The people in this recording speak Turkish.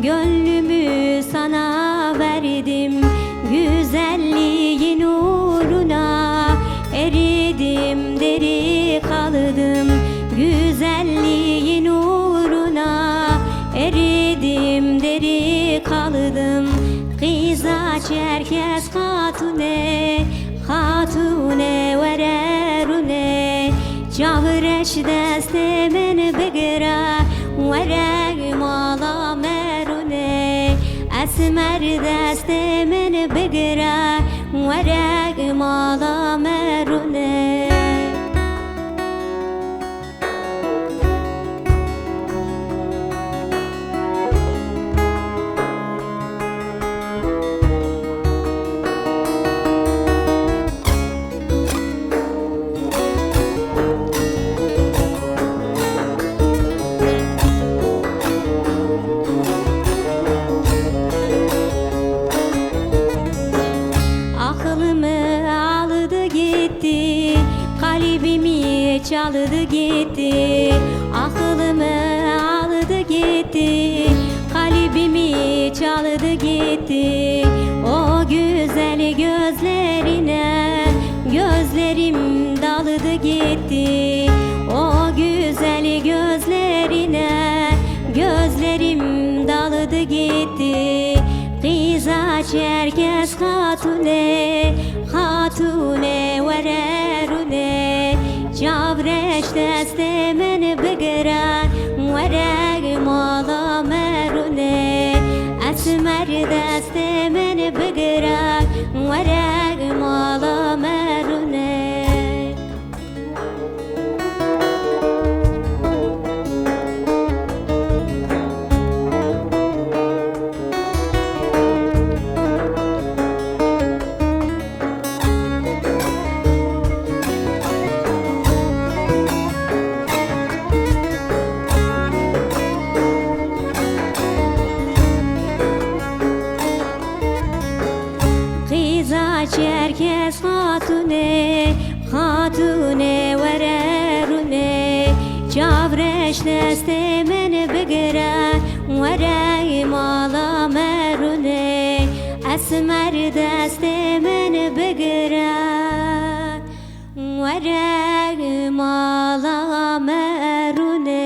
Gönlümü sana verdim, güzelliğin uğruna. Eridim, deri kaldım, güzelliğin uğruna. Eridim, deri kaldım. Kıza çerkez hatune, hatune vererune. Cavreş deste men begira, vereg mala merune. Esmer deste men begira, vereg mala merune. Kalbimi çaldı gitti, aklımı aldı gitti. Kalbimi çaldı gitti, o güzel gözlerine. Gözlerim daldı gitti, o güzel gözlerine. Gözlerim daldı gitti. Kıza çerkez hatune, hatune vererune. Cavreş deste men begira, vereg mala merune. Esmer deste men begira, vereg mala merune. Çerkez hatune, hatune vererune. Cavreş deste men begira, vereg mala merune. Esmer deste men begira, vereg mala merune.